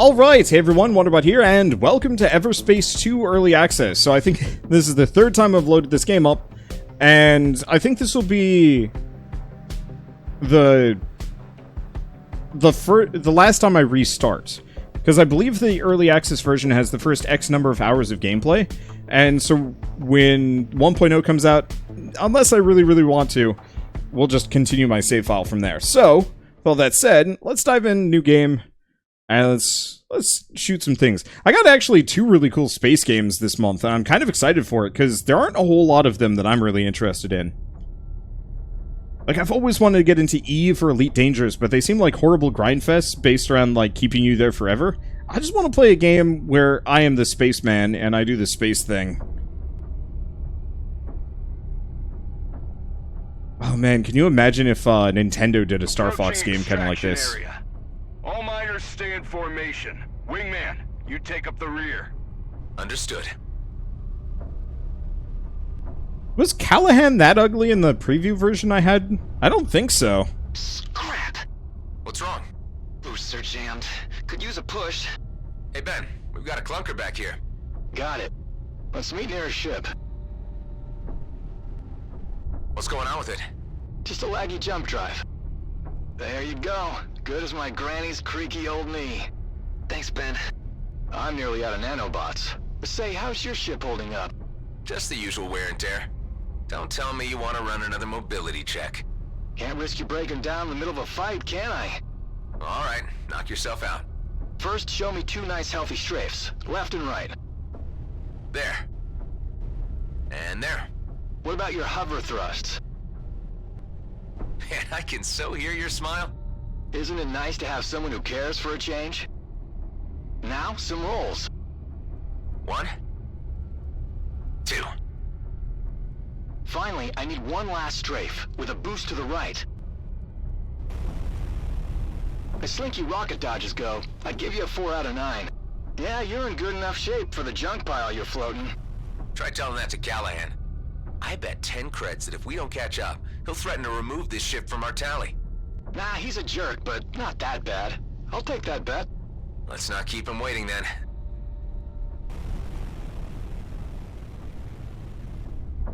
Alright, hey everyone, Wonderbot here, and welcome to Everspace 2 Early Access. So I think this is the third time I've loaded this game up, and I think this will be the last time I restart. Because I believe the Early Access version has the first X number of hours of gameplay, and so when 1.0 comes out, unless I really want to, we'll just continue my save file from there. So, with all that said, let's dive in, new game. And let's shoot some things. I got actually 2 really cool space games this month, and I'm kind of excited for it, because there aren't a whole lot of them that I'm really interested in. Like, I've always wanted to get into EVE or Elite Dangerous, but they seem like horrible grindfests based around, like, keeping you there forever. I just want to play a game where I am the spaceman, and I do the space thing. Oh man, can you imagine if Nintendo did a Star Fox game kind of like this? Area. All miners stay in formation. Wingman, you take up the rear. Understood. Was Callahan that ugly in the preview version I had? I don't think so. Crap. What's wrong? Boosts are jammed. Could use a push. Hey Ben, we've got a clunker back here. Got it. Let's meet near a ship. What's going on with it? Just a laggy jump drive. There you go. Good as my granny's creaky old knee. Thanks, Ben. I'm nearly out of nanobots. Say, how's your ship holding up? Just the usual wear and tear. Don't tell me you want to run another mobility check. Can't risk you breaking down in the middle of a fight, can I? Alright, knock yourself out. First, show me 2 nice healthy strafes. Left and right. There. And there. What about your hover thrusts? Man, I can so hear your smile. Isn't it nice to have someone who cares for a change? Now, some rolls. 1, 2. Finally, I need one last strafe, with a boost to the right. As slinky rocket dodges go, I'd give you a 4 out of 9. Yeah, you're in good enough shape for the junk pile you're floating. Try telling that to Callahan. I bet 10 creds that if we don't catch up, he'll threaten to remove this ship from our tally. Nah, he's a jerk, but not that bad. I'll take that bet. Let's not keep him waiting then.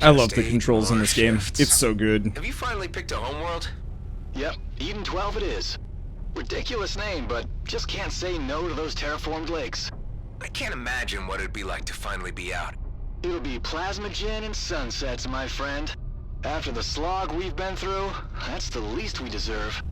I love the controls in this game. It's so good. Have you finally picked a homeworld? Yep, Eden 12 it is. Ridiculous name, but just can't say no to those terraformed lakes. I can't imagine what it'd be like to finally be out. It'll be plasma gin and sunsets, my friend. After the slog we've been through, that's the least we deserve.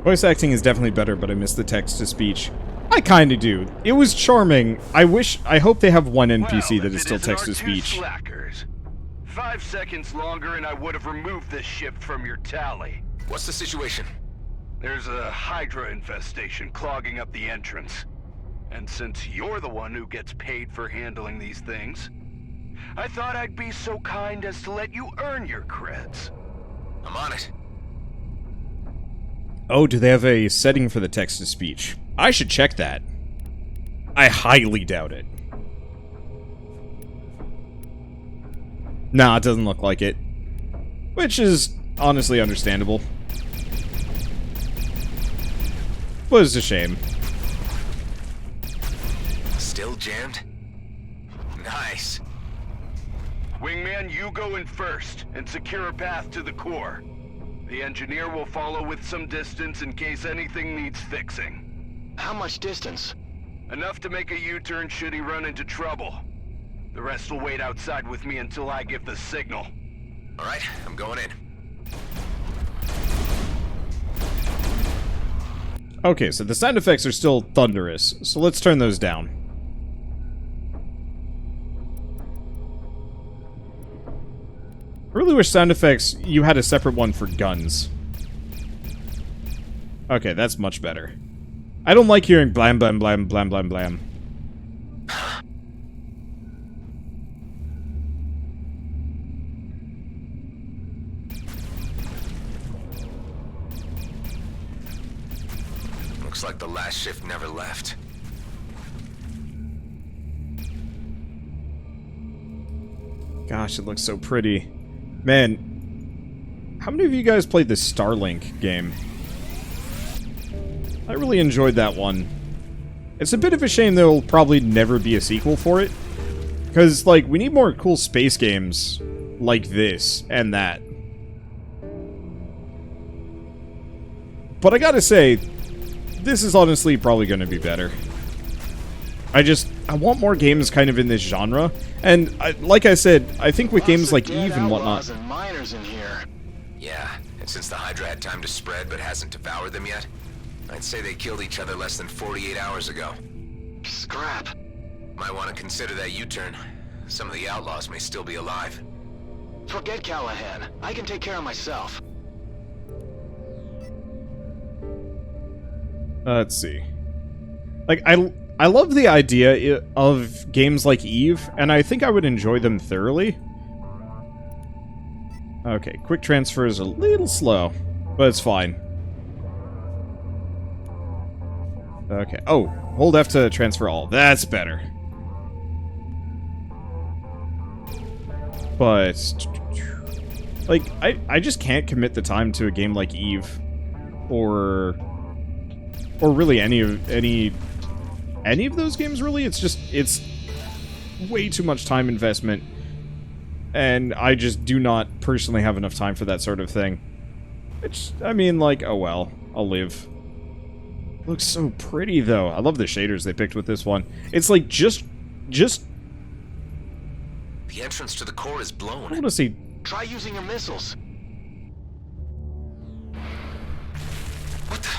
Voice acting is definitely better, but I miss the text-to-speech. I kinda do. It was charming. I hope they have one NPC that is still text-to-speech. 5 seconds longer and I would have removed this ship from your tally. What's the situation? There's a Hydra infestation clogging up the entrance. And since you're the one who gets paid for handling these things, I thought I'd be so kind as to let you earn your creds. I'm on it. Oh, do they have a setting for the text-to-speech? I should check that. I highly doubt it. Nah, it doesn't look like it. Which is honestly understandable. But it's a shame. Still jammed? Nice. Wingman, you go in first and secure a path to the core. The engineer will follow with some distance in case anything needs fixing. How much distance? Enough to make a U-turn should he run into trouble. The rest will wait outside with me until I give the signal. Alright, I'm going in. Okay, so the sound effects are still thunderous, so let's turn those down. I really wish sound effects, you had a separate one for guns. Okay, that's much better. I don't like hearing blam blam blam blam blam blam. Looks like the last shift never left. Gosh, it looks so pretty. Man, how many of you guys played the Starlink game? I really enjoyed that one. It's a bit of a shame there'll probably never be a sequel for it. Because, like, we need more cool space games like this and that. But I gotta say, this is honestly probably gonna be better. I want more games kind of in this genre. And, like I said, I think with games like Eve and whatnot... And miners in here. Yeah, and since the Hydra had time to spread but hasn't devoured them yet, I'd say they killed each other less than 48 hours ago. Scrap. Might want to consider that U-turn. Some of the outlaws may still be alive. Forget Callahan. I can take care of myself. Let's see. Like, I love the idea of games like Eve, and I think I would enjoy them thoroughly. Okay, quick transfer is a little slow, but it's fine. Okay, oh, hold F to transfer all. That's better. But, like, I just can't commit the time to a game like Eve, or really any of those games, really. It's way too much time investment, and I just do not personally have enough time for that sort of thing. Which, I mean, like, oh well, I'll live. Looks so pretty, though. I love the shaders they picked with this one. It's like, just... The entrance to the core is blown. I want to see... Try using your missiles. What the...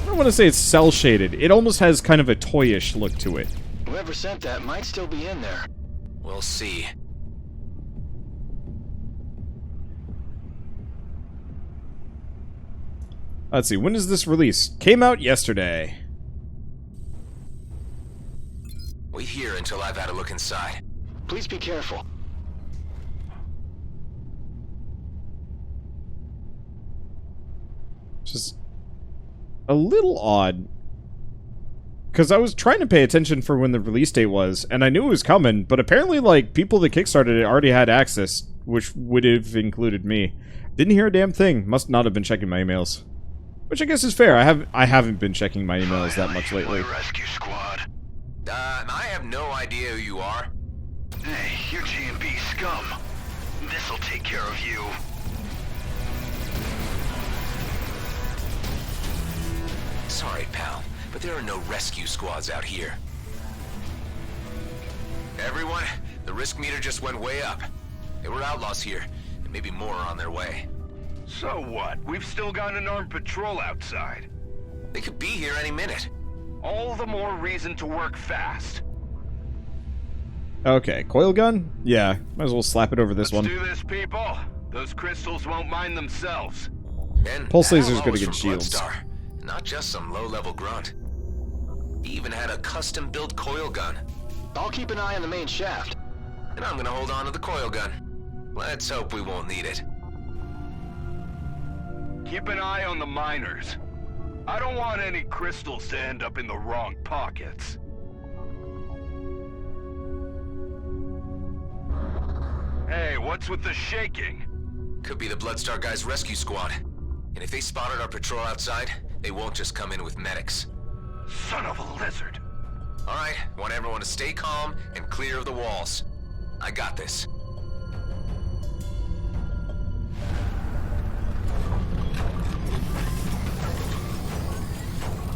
I don't want to say it's cel-shaded. It almost has kind of a toyish look to it. Whoever sent that might still be in there. We'll see. Let's see, when does this release? Came out yesterday. Wait here until I've had a look inside. Please be careful. Just a little odd. Because I was trying to pay attention for when the release date was, and I knew it was coming, but apparently, like, people that kickstarted it already had access, which would have included me. Didn't hear a damn thing. Must not have been checking my emails. Which I guess is fair. I haven't been checking my emails that much lately. Rescue squad. I have no idea who you are. Hey, you're G&B scum. This'll take care of you. Sorry, pal, but there are no rescue squads out here. Everyone, the risk meter just went way up. There were outlaws here, and maybe more are on their way. So what? We've still got an armed patrol outside. They could be here any minute. All the more reason to work fast. Okay, coil gun? Yeah, might as well slap it over this one. Let's do this, people. Those crystals won't mind themselves. And Pulse laser's outlaw good was against from shields. Bloodstar, not just some low-level grunt. He even had a custom-built coil gun. I'll keep an eye on the main shaft. And I'm gonna hold on to the coil gun. Let's hope we won't need it. Keep an eye on the miners. I don't want any crystals to end up in the wrong pockets. Hey, what's with the shaking? Could be the Bloodstar guys' rescue squad. And if they spotted our patrol outside, they won't just come in with medics. Son of a lizard. Alright, want everyone to stay calm and clear of the walls. I got this.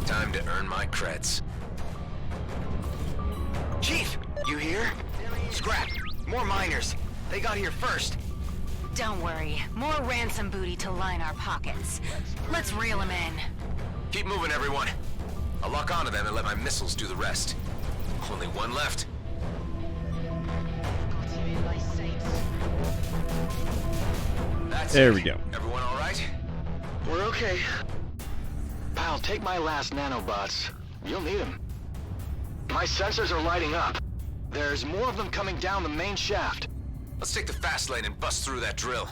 Time to earn my creds. Chief, you here? Scrap. More miners. They got here first. Don't worry. More ransom booty to line our pockets. Let's reel them in. Keep moving, everyone. I'll lock onto them and let my missiles do the rest. Only one left. That's There it. we go. Everyone all right? We're okay. Pal, take my last nanobots. You'll need them. My sensors are lighting up. There's more of them coming down the main shaft. Let's take the fast lane and bust through that drill.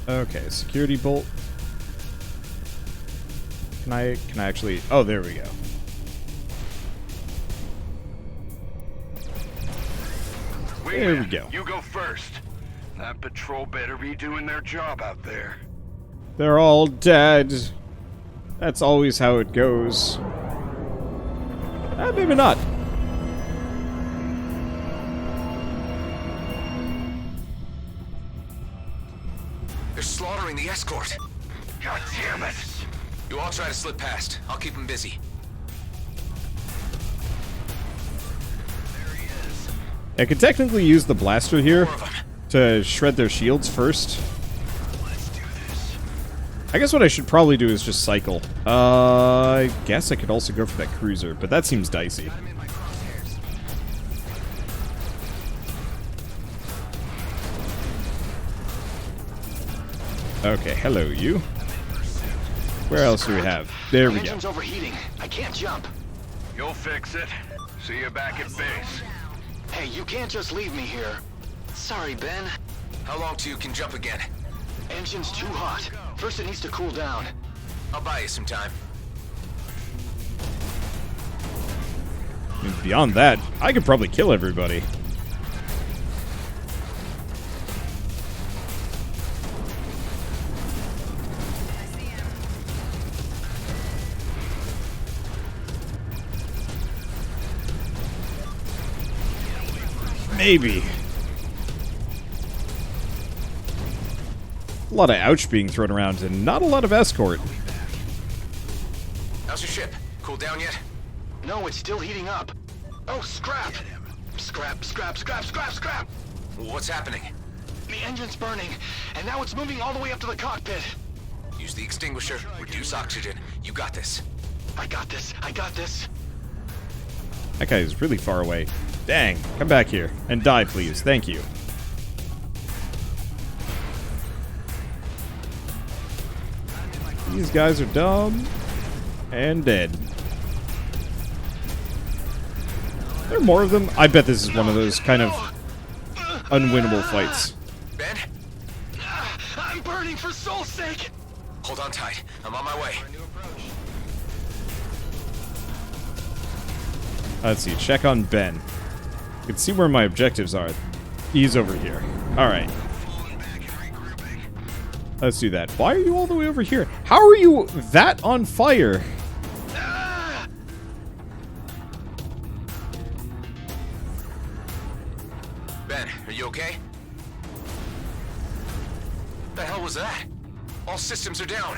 Okay, security bolt. Can I actually... Oh, there we go. There we go. You go first. That patrol better be doing their job out there. They're all dead. That's always how it goes. Maybe not. They're slaughtering the escort. God damn it! You all try to slip past. I'll keep them busy. I could technically use the blaster here More of them. to shred their shields first. Let's do this. I guess what I should probably do is just cycle. I guess I could also go for that cruiser, but that seems dicey. Okay, hello you. Where else do we have? There we go. Engine's overheating. I can't jump. You'll fix it. See you back at base. Hey, you can't just leave me here. Sorry, Ben. How long till you can jump again? Engine's too hot. First it needs to cool down. I'll buy you some time. And beyond that, I could probably kill everybody. Maybe. A lot of ouch being thrown around and not a lot of escort. How's your ship? Cooled down yet? No, it's still heating up. Oh, scrap! Scrap, scrap, scrap, scrap, scrap! What's happening? The engine's burning, and now it's moving all the way up to the cockpit. Use the extinguisher, reduce oxygen. You got this. I got this, I got this. That guy is really far away. Dang, come back here. And die, please. Thank you. These guys are dumb. And dead. There are more of them? I bet this is one of those kind of unwinnable fights. Ben? I'm burning for soul's sake! Hold on tight. I'm on my way. Let's see. Check on Ben. You can see where my objectives are. He's over here. Alright. Let's do that. Why are you all the way over here? How are you that on fire? Ben, are you okay? The hell was that? All systems are down.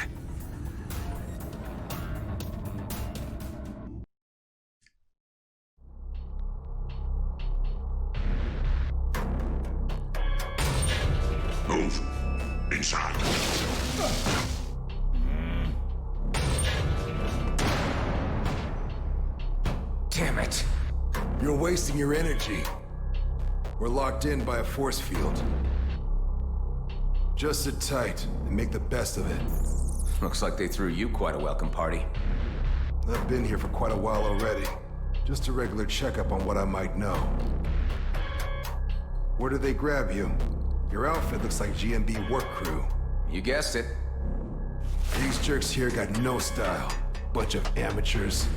Move. Inside. Damn it. You're wasting your energy. We're locked in by a force field. Just sit tight and make the best of it. Looks like they threw you quite a welcome party. I've been here for quite a while already. Just a regular checkup on what I might know. Where did they grab you? Your outfit looks like GMB work crew. You guessed it. These jerks here got no style. Bunch of amateurs.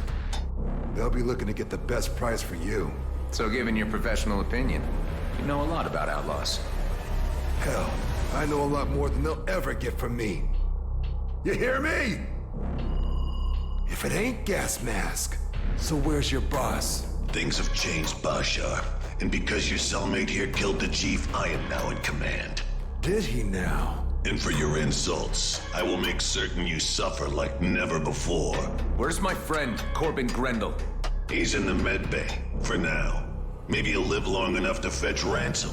They'll be looking to get the best price for you. So given your professional opinion, you know a lot about outlaws. Hell, I know a lot more than they'll ever get from me. You hear me? If it ain't gas mask, so where's your boss? Things have changed, Bashar. And because your cellmate here killed the chief, I am now in command. Did he now? And for your insults, I will make certain you suffer like never before. Where's my friend, Corbin Grendel? He's in the med bay, for now. Maybe he'll live long enough to fetch ransom.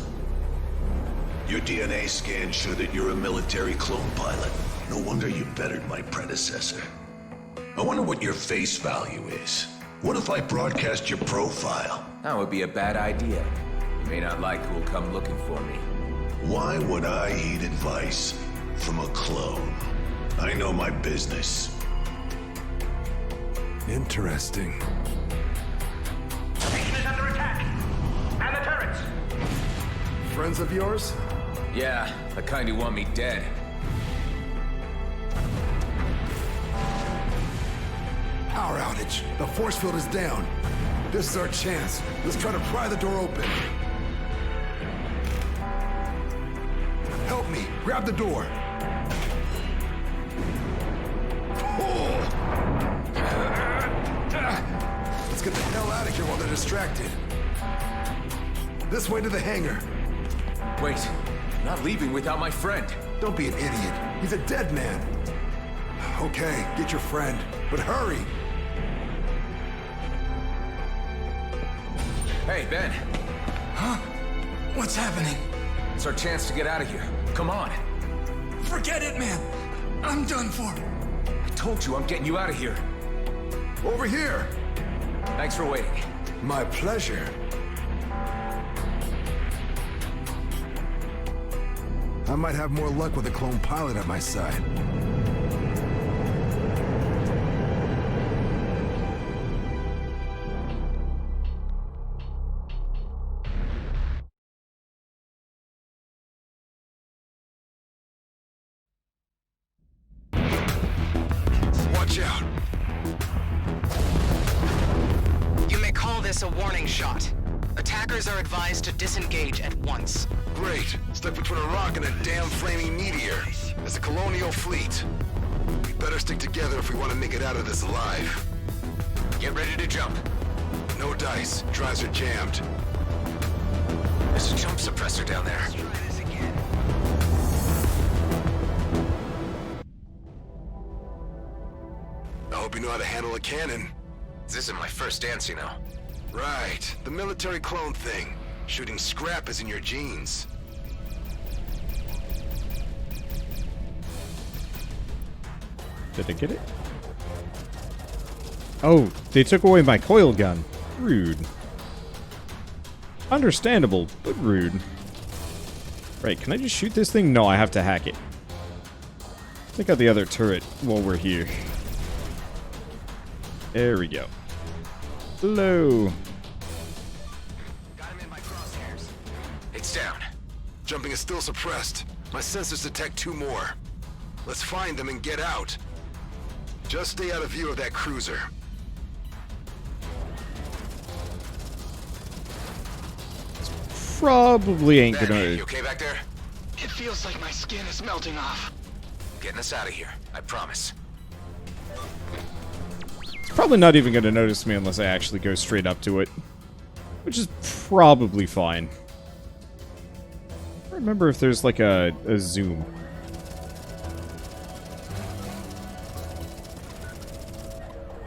Your DNA scans show that you're a military clone pilot. No wonder you bettered my predecessor. I wonder what your face value is. What if I broadcast your profile? That would be a bad idea. You may not like who'll come looking for me. Why would I heed advice from a clone? I know my business. Interesting. Station is under attack! And the turrets! Friends of yours? Yeah, the kind who want me dead. Power outage. The force field is down. This is our chance. Let's try to pry the door open. Help me. Grab the door. Let's get the hell out of here while they're distracted. This way to the hangar. Wait, I'm not leaving without my friend. Don't be an idiot. He's a dead man. Okay, get your friend, but hurry. Hey, Ben. Huh? What's happening? It's our chance to get out of here. Come on. Forget it, man. I'm done for. I told you I'm getting you out of here. Over here. Thanks for waiting. My pleasure. I might have more luck with a clone pilot at my side. Watch out. You may call this a warning shot. Attackers are advised to disengage at once. Great. Stuck between a rock and a damn flaming meteor. It's a colonial fleet. We better stick together if we want to make it out of this alive. Get ready to jump. No dice. Drives are jammed. There's a jump suppressor down there. I hope you know how to handle a cannon. This isn't my first dance, you know. Right. The military clone thing. Shooting scrap is in your genes. Did I get it? Oh, they took away my coil gun. Rude. Understandable, but rude. Right, can I just shoot this thing? No, I have to hack it. Take out the other turret while we're here. There we go. Hello. Got him in my crosshairs. It's down. Jumping is still suppressed. My sensors detect 2 more. Let's find them and get out. Just stay out of view of that cruiser. Probably ain't Ben, gonna... you okay back there? It feels like my skin is melting off. Getting us out of here. I promise. It's probably not even gonna notice me unless I actually go straight up to it. Which is probably fine. I don't remember if there's like a zoom.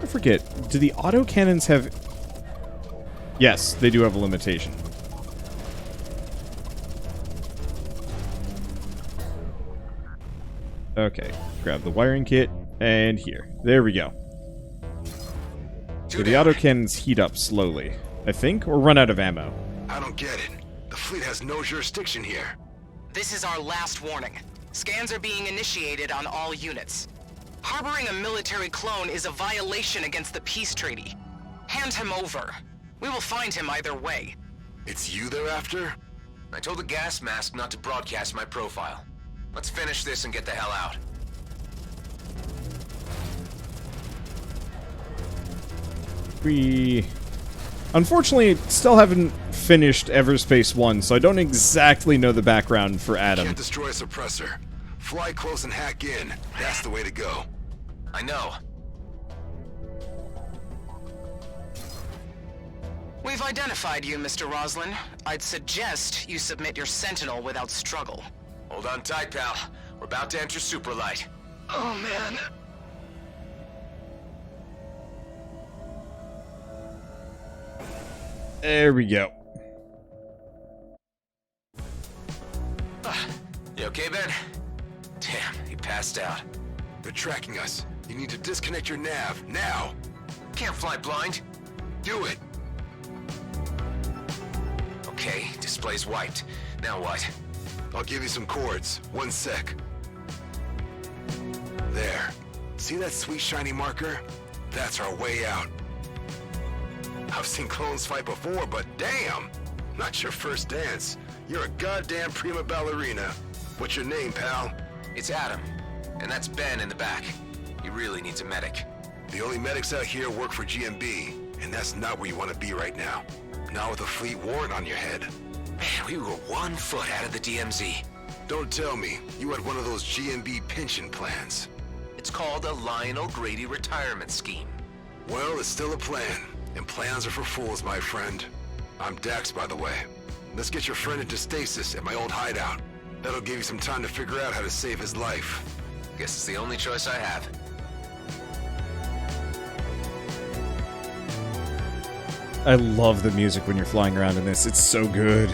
I forget. Do the autocannons have... Yes, they do have a limitation. Okay, grab the wiring kit, and here. There we go. So the autocannons heat up slowly, I think, or run out of ammo. I don't get it. The fleet has no jurisdiction here. This is our last warning. Scans are being initiated on all units. Harboring a military clone is a violation against the peace treaty. Hand him over. We will find him either way. It's you they're after? I told the gas mask not to broadcast my profile. Let's finish this and get the hell out. We... Unfortunately, still haven't finished Everspace 1, so I don't exactly know the background for Adam. Can't destroy a suppressor. Fly close and hack in. That's the way to go. I know. We've identified you, Mr. Roslin. I'd suggest you submit your sentinel without struggle. Hold on tight, pal. We're about to enter Superlight. Oh, man. There we go. You okay, Ben? Damn, he passed out. They're tracking us. You need to disconnect your nav, now! Can't fly blind. Do it! Okay, display's wiped. Now what? I'll give you some cords. 1 sec. There. See that sweet shiny marker? That's our way out. I've seen clones fight before, but damn! Not your first dance. You're a goddamn prima ballerina. What's your name, pal? It's Adam. And that's Ben in the back. He really needs a medic. The only medics out here work for GMB, and that's not where you want to be right now. Not with a fleet warrant on your head. Man, we were 1 foot out of the DMZ. Don't tell me you had one of those GMB pension plans. It's called a Lionel Grady retirement scheme. Well, it's still a plan, and plans are for fools, my friend. I'm Dax, by the way. Let's get your friend into stasis at my old hideout. That'll give you some time to figure out how to save his life. Guess it's the only choice I have. I love the music when you're flying around in this. It's so good.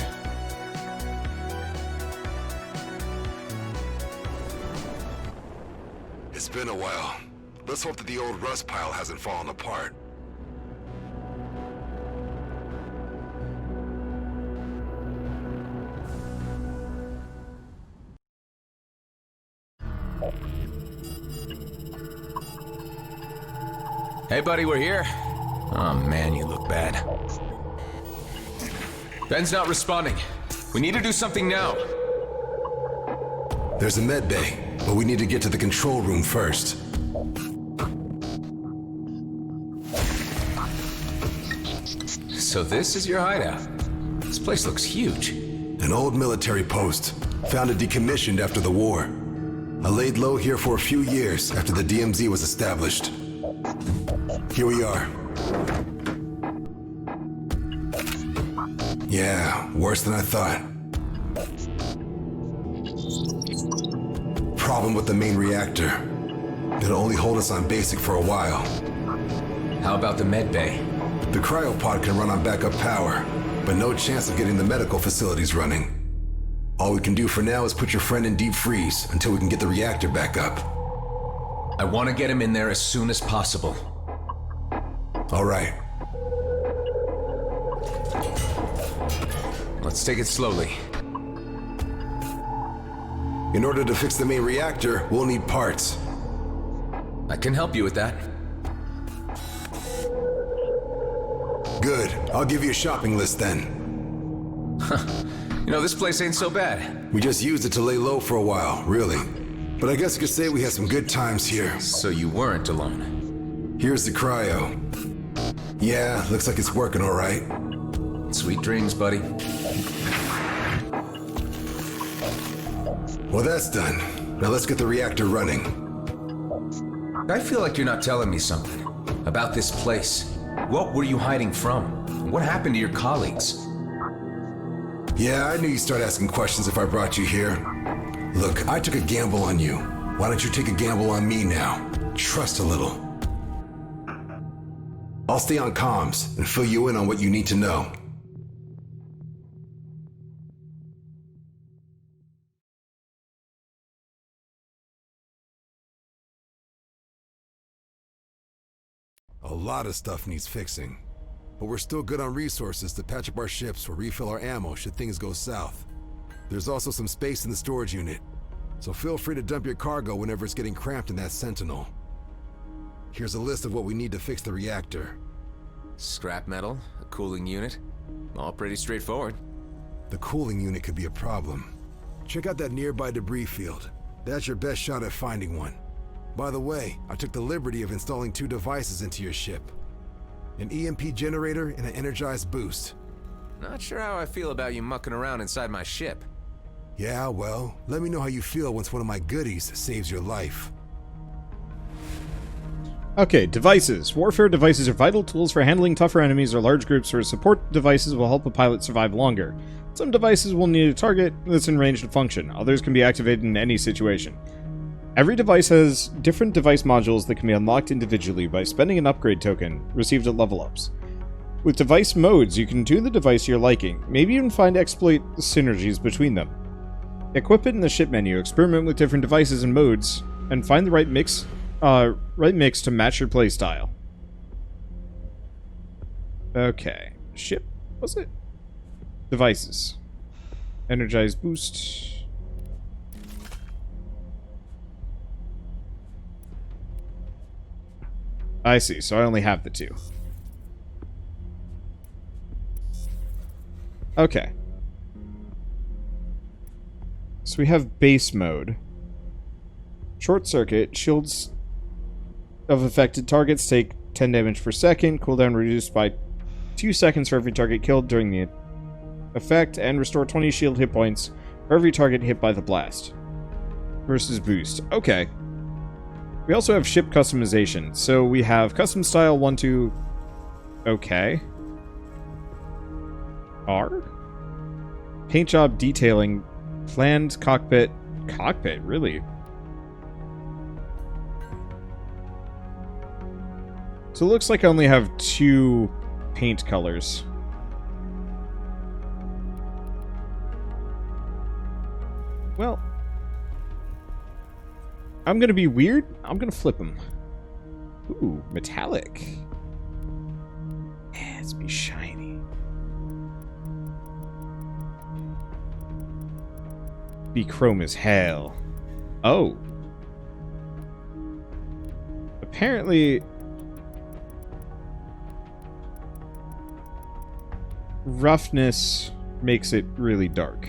It's been a while. Let's hope that the old rust pile hasn't fallen apart. Hey buddy, we're here. Oh man, you look bad. Ben's not responding. We need to do something now. There's a med bay, but we need to get to the control room first. So this is your hideout. This place looks huge. An old military post, founded decommissioned after the war. I laid low here for a few years after the DMZ was established. Here we are. Yeah, worse than I thought. Problem with the main reactor. It'll only hold us on basic for a while. How about the med bay? The cryopod can run on backup power, but no chance of getting the medical facilities running. All we can do for now is put your friend in deep freeze until we can get the reactor back up. I want to get him in there as soon as possible. All right. Let's take it slowly. In order to fix the main reactor, we'll need parts. I can help you with that. Good. I'll give you a shopping list then. You know, this place ain't so bad. We just used it to lay low for a while, really. But I guess you could say we had some good times here. So you weren't alone. Here's the cryo. Yeah, looks like it's working all right. Sweet dreams, buddy. Well, that's done. Now let's get the reactor running. I feel like you're not telling me something about this place. What were you hiding from? What happened to your colleagues? Yeah, I knew you'd start asking questions if I brought you here. Look, I took a gamble on you. Why don't you take a gamble on me now? Trust a little. I'll stay on comms and fill you in on what you need to know. A lot of stuff needs fixing, but we're still good on resources to patch up our ships or refill our ammo should things go south. There's also some space in the storage unit, so feel free to dump your cargo whenever it's getting cramped in that Sentinel. Here's a list of what we need to fix the reactor. Scrap metal, a cooling unit, all pretty straightforward. The cooling unit could be a problem. Check out that nearby debris field. That's your best shot at finding one. By the way, I took the liberty of installing 2 devices into your ship. An EMP generator and an energized boost. Not sure how I feel about you mucking around inside my ship. Yeah, well, let me know how you feel once one of my goodies saves your life. Okay, devices. Warfare devices are vital tools for handling tougher enemies or large groups, where support devices will help a pilot survive longer. Some devices will need a target that's in range to function. Others can be activated in any situation. Every device has different device modules that can be unlocked individually by spending an upgrade token received at level ups. With device modes, you can tune the device to your liking, maybe even find exploit synergies between them. Equip it in the ship menu, experiment with different devices and modes, and find the right mix to match your playstyle. Okay. Ship, was it? Devices. Energized boost. I see, so I only have the 2. Okay. So we have base mode. Short circuit. Shields of affected targets take 10 damage per second. Cooldown reduced by 2 seconds for every target killed during the effect. And restore 20 shield hit points For every target hit by the blast. Versus boost. Okay. We also have ship customization. So we have custom style 1, 2. Okay. R? Paint job detailing. Planned cockpit. Cockpit? Really? So it looks like I only have 2 paint colors. Well, I'm gonna be weird. I'm gonna flip them. Ooh, metallic. Yeah, let's be shiny. Be chrome as hell. Oh. Apparently, roughness makes it really dark.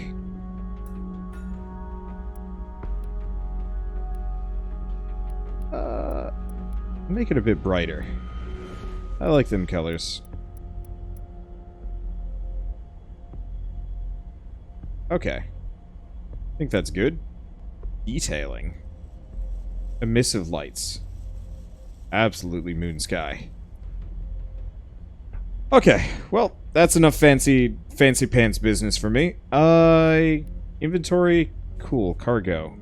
Make it a bit brighter. I like them colors. Okay. I think that's good. Detailing. Emissive lights. Absolutely moon sky. Okay, well, that's enough fancy pants business for me. Inventory, cool, cargo.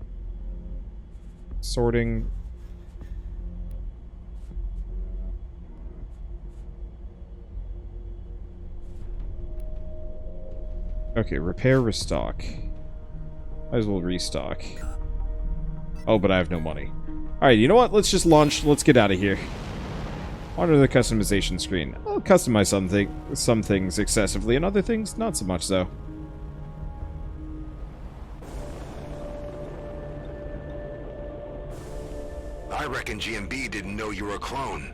Sorting. Okay, repair, restock. Might as well restock. Oh, but I have no money. Alright, you know what? Let's just launch. Let's get out of here. Onto the customization screen. I'll customize some things excessively, and other things not so much so. I reckon G&B didn't know you were a clone.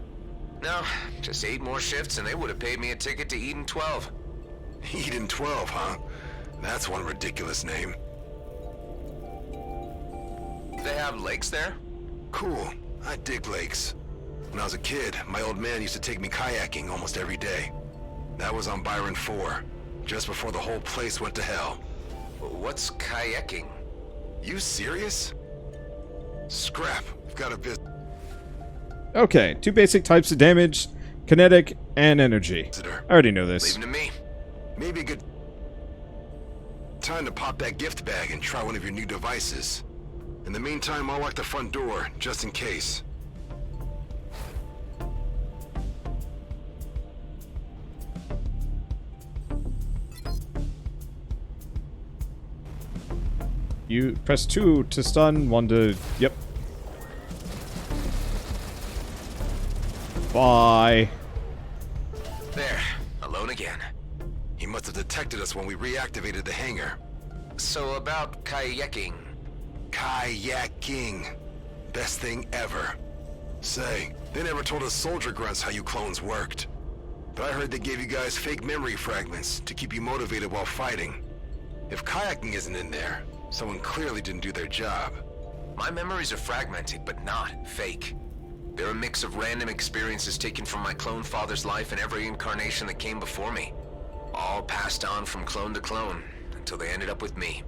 No, just 8 more shifts and they would have paid me a ticket to Eden 12. Eden 12, huh? That's one ridiculous name. They have lakes there? Cool. I dig lakes. When I was a kid, my old man used to take me kayaking almost every day. That was on Byron 4, just before the whole place went to hell. What's kayaking? You serious? Scrap. I've got a bit. Okay, 2 basic types of damage, kinetic and energy. I already know this. Leave him to me. Maybe a good time to pop that gift bag and try one of your new devices. In the meantime, I'll lock the front door, just in case. You press 2 to stun, 1 to... Yep. Bye. There. Alone again. He must have detected us when we reactivated the hangar. So about kayaking. Kayaking. Best thing ever. Say, they never told us soldier grunts how you clones worked. But I heard they gave you guys fake memory fragments to keep you motivated while fighting. If kayaking isn't in there, someone clearly didn't do their job. My memories are fragmented, but not fake. They're a mix of random experiences taken from my clone father's life and every incarnation that came before me. All passed on from clone to clone, until they ended up with me.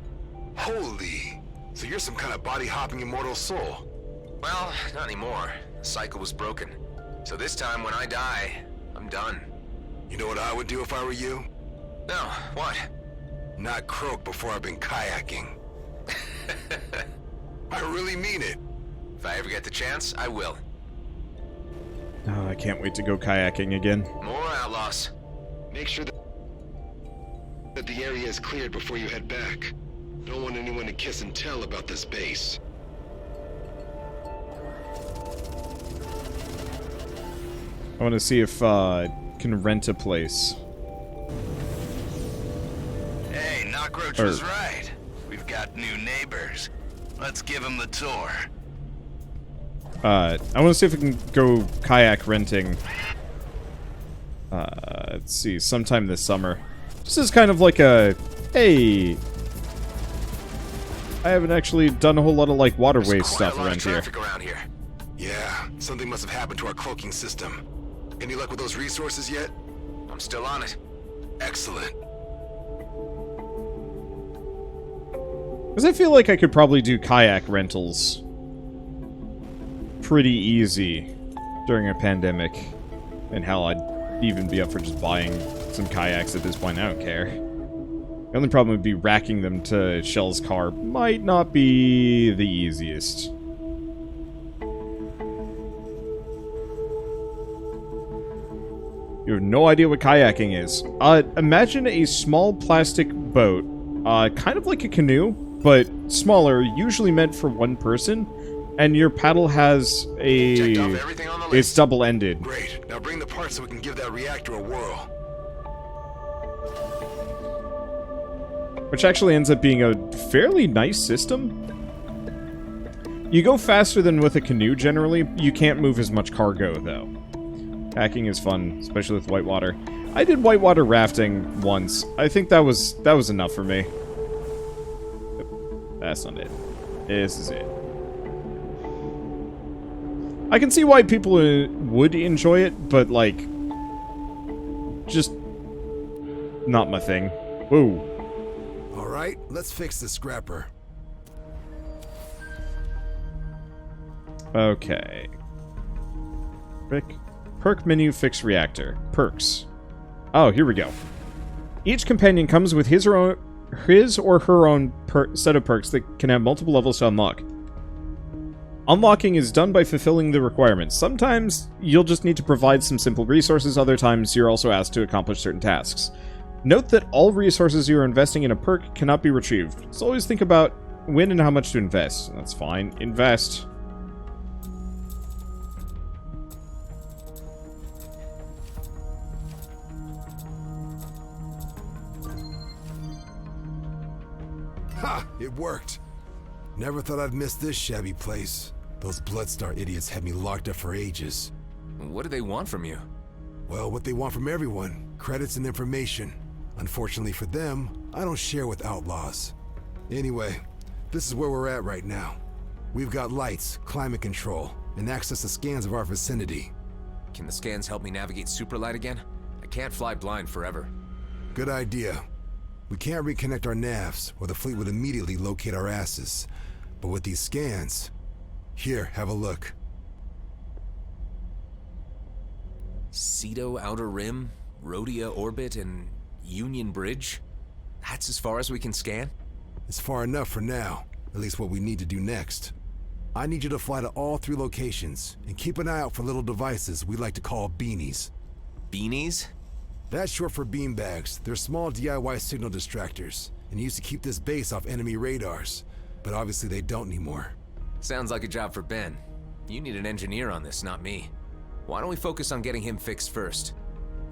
Holy! So you're some kind of body-hopping immortal soul. Well, not anymore. The cycle was broken. So this time when I die, I'm done. You know what I would do if I were you? No, what? Not croak before I've been kayaking. I really mean it. If I ever get the chance, I will. Oh, I can't wait to go kayaking again. More outlaws. Make sure that the area is cleared before you head back. Don't want anyone to kiss and tell about this base. I want to see if can rent a place. Hey, Knockroach was right. We've got new neighbors. Let's give them the tour. I want to see if we can go kayak renting. Let's see, sometime this summer. This is kind of like a, hey, I haven't actually done a whole lot of like waterway stuff around here. Yeah, something must have happened to our cloaking system. Any luck with those resources yet? I'm still on it. Excellent. Because I feel like I could probably do kayak rentals pretty easy during a pandemic. And hell, I'd even be up for just buying some kayaks at this point. I don't care. The only problem would be racking them to Shell's car. Might not be the easiest. You have no idea what kayaking is. Imagine a small plastic boat, kind of like a canoe, but smaller, usually meant for one person, and your paddle has a... Checked off everything on the list. It's double-ended. Great. Now bring the parts so we can give that reactor a whirl. Which actually ends up being a fairly nice system. You go faster than with a canoe, generally. You can't move as much cargo, though. Hacking is fun, especially with whitewater. I did whitewater rafting once. I think that was enough for me. That's not it. This is it. I can see why people would enjoy it, but, like, just not my thing. Whoa. Alright, let's fix the scrapper. Okay. Perk menu, fix reactor. Perks. Oh, here we go. Each companion comes with his or her own set of perks that can have multiple levels to unlock. Unlocking is done by fulfilling the requirements. Sometimes you'll just need to provide some simple resources, other times you're also asked to accomplish certain tasks. Note that all resources you are investing in a perk cannot be retrieved, so always think about when and how much to invest. That's fine. Invest. Ha! It worked. Never thought I'd miss this shabby place. Those Bloodstar idiots had me locked up for ages. What do they want from you? Well, what they want from everyone. Credits and information. Unfortunately for them, I don't share with outlaws. Anyway, this is where we're at right now. We've got lights, climate control, and access to scans of our vicinity. Can the scans help me navigate Superlight again? I can't fly blind forever. Good idea. We can't reconnect our navs, or the fleet would immediately locate our asses. But with these scans... Here, have a look. Cedo Outer Rim, Rhodia Orbit, and Union Bridge? That's as far as we can scan? It's far enough for now, at least what we need to do next. I need you to fly to all 3 locations, and keep an eye out for little devices we like to call beanies. Beanies? That's short for beanbags. They're small DIY signal distractors, and used to keep this base off enemy radars. But obviously they don't anymore. Sounds like a job for Ben. You need an engineer on this, not me. Why don't we focus on getting him fixed first?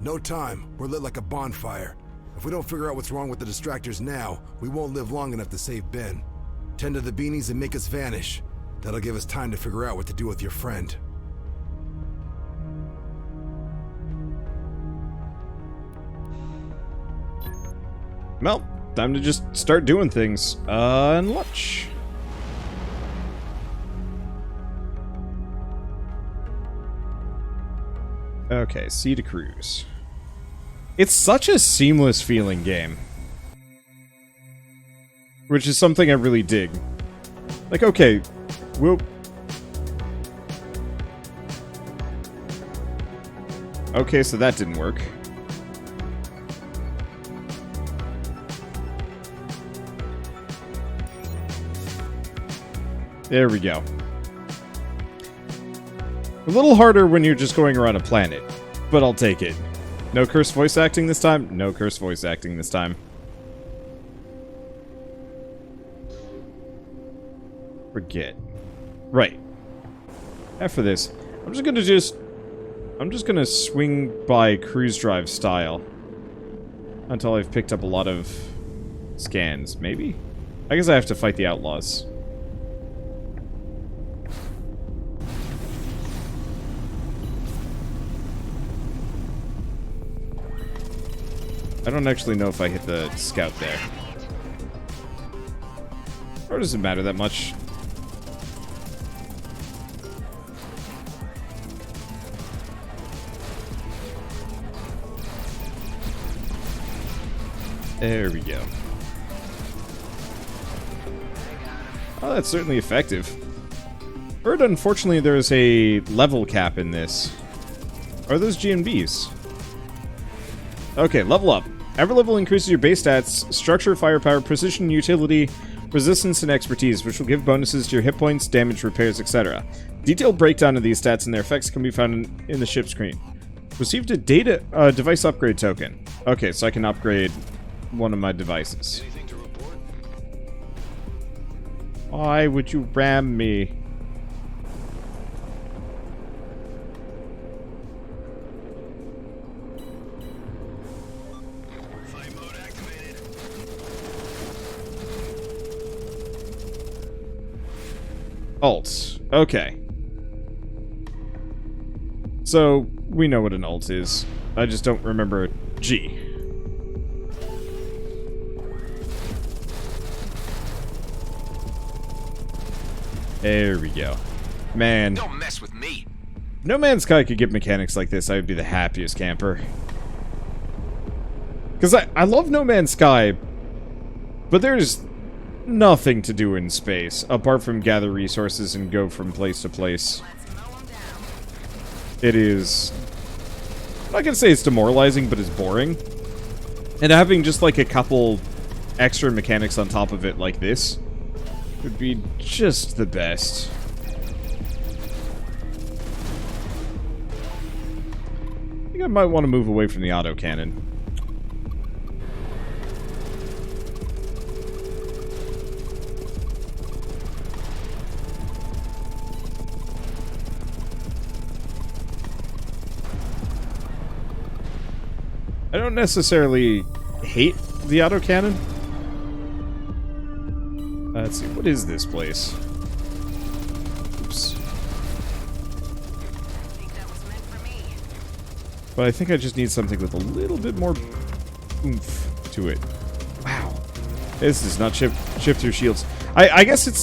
No time. We're lit like a bonfire. If we don't figure out what's wrong with the distractors now, we won't live long enough to save Ben. Tend to the beanies and make us vanish. That'll give us time to figure out what to do with your friend. Well, time to just start doing things. Unlatch. Okay, C to cruise. It's such a seamless feeling game. Which is something I really dig. Like, okay, we'll... Okay, so that didn't work. There we go. A little harder when you're just going around a planet, but I'll take it. No cursed voice acting this time? No cursed voice acting this time. Forget. Right. After this, I'm just gonna swing by cruise drive style until I've picked up a lot of scans, maybe? I guess I have to fight the outlaws. I don't actually know if I hit the scout there. Or does it matter that much? There we go. Oh, that's certainly effective. Heard, unfortunately, there's a level cap in this. Are those GNBs? Okay, level up. Every level increases your base stats, structure, firepower, precision, utility, resistance, and expertise, which will give bonuses to your hit points, damage, repairs, etc. Detailed breakdown of these stats and their effects can be found in the ship screen. Received a device upgrade token. Okay, so I can upgrade one of my devices. Why would you ram me? Alt. Okay. So, we know what an alt is. I just don't remember G. There we go. Man. Don't mess with me. No Man's Sky could get mechanics like this, I would be the happiest camper. Because I love No Man's Sky, but there's nothing to do in space, apart from gather resources and go from place to place. It is... I'm not gonna say it's demoralizing, but it's boring. And having just like a couple extra mechanics on top of it like this would be just the best. I think I might want to move away from the autocannon. I don't necessarily hate the autocannon. Let's see, what is this place? Oops. But I think I just need something with a little bit more oomph to it. Wow. This does not shift through shields. I guess it's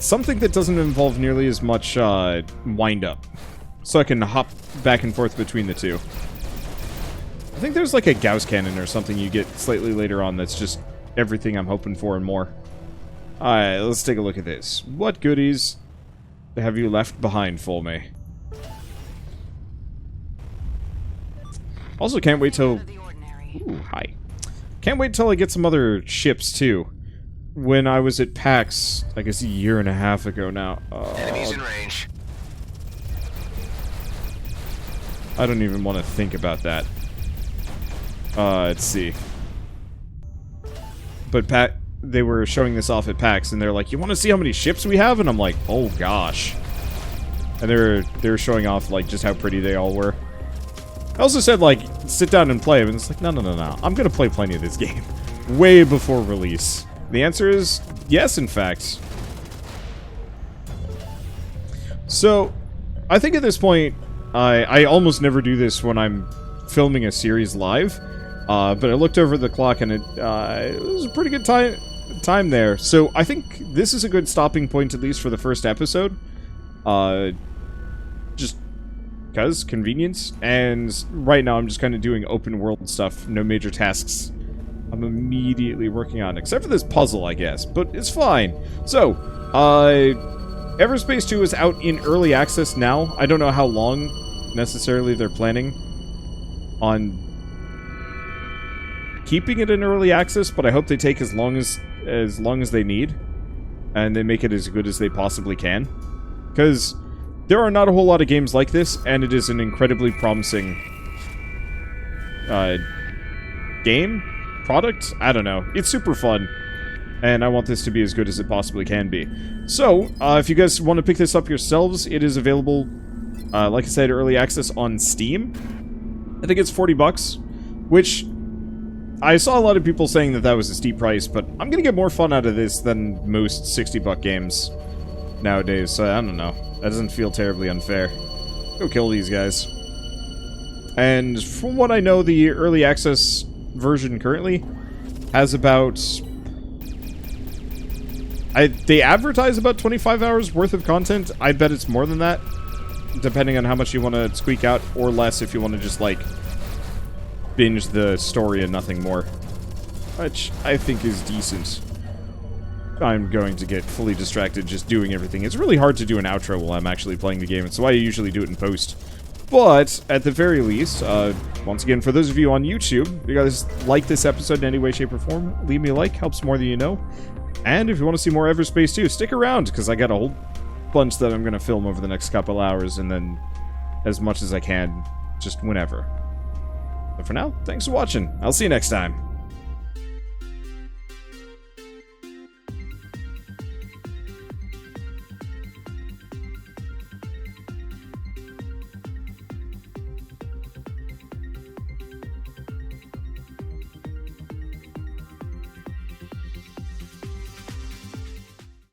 something that doesn't involve nearly as much wind up. So I can hop back and forth between the two. I think there's like a Gauss cannon or something you get slightly later on that's just everything I'm hoping for and more. Alright, let's take a look at this. What goodies have you left behind for me? Also, can't wait till... Ooh, hi. Can't wait till I get some other ships, too. When I was at PAX, I guess a year and a half ago now. Enemies in range. I don't even want to think about that. Let's see. But they were showing this off at PAX, and they're like, "You want to see how many ships we have?" And I'm like, "Oh gosh!" And they were showing off like just how pretty they all were. I also said like, sit down and play, and it's like, no. I'm gonna play plenty of this game, way before release. The answer is yes, in fact. So, I think at this point, I almost never do this when I'm filming a series live. But I looked over the clock and it was a pretty good time there. So I think this is a good stopping point, at least for the first episode. Just because convenience. And right now I'm just kind of doing open world stuff. No major tasks I'm immediately working on. Except for this puzzle, I guess. But it's fine. So, Everspace 2 is out in early access now. I don't know how long necessarily they're planning on keeping it in early access, but I hope they take as long as they need, and they make it as good as they possibly can. Because there are not a whole lot of games like this, and it is an incredibly promising product. I don't know. It's super fun, and I want this to be as good as it possibly can be. So, if you guys want to pick this up yourselves, it is available, like I said, early access on Steam. I think it's $40, which I saw a lot of people saying that was a steep price, but I'm gonna get more fun out of this than most $60 games nowadays, so I don't know. That doesn't feel terribly unfair. Go kill these guys. And from what I know, the early access version currently has about... they advertise about 25 hours worth of content. I bet it's more than that, depending on how much you want to squeak out, or less if you want to just, like, binge the story and nothing more. Which I think is decent. I'm going to get fully distracted just doing everything. It's really hard to do an outro while I'm actually playing the game. It's why I usually do it in post. But, at the very least, once again, for those of you on YouTube, if you guys like this episode in any way, shape, or form, leave me a like. Helps more than you know. And if you want to see more Everspace too, stick around, because I got a whole bunch that I'm going to film over the next couple hours, and then as much as I can, just whenever. But for now, thanks for watching. I'll see you next time.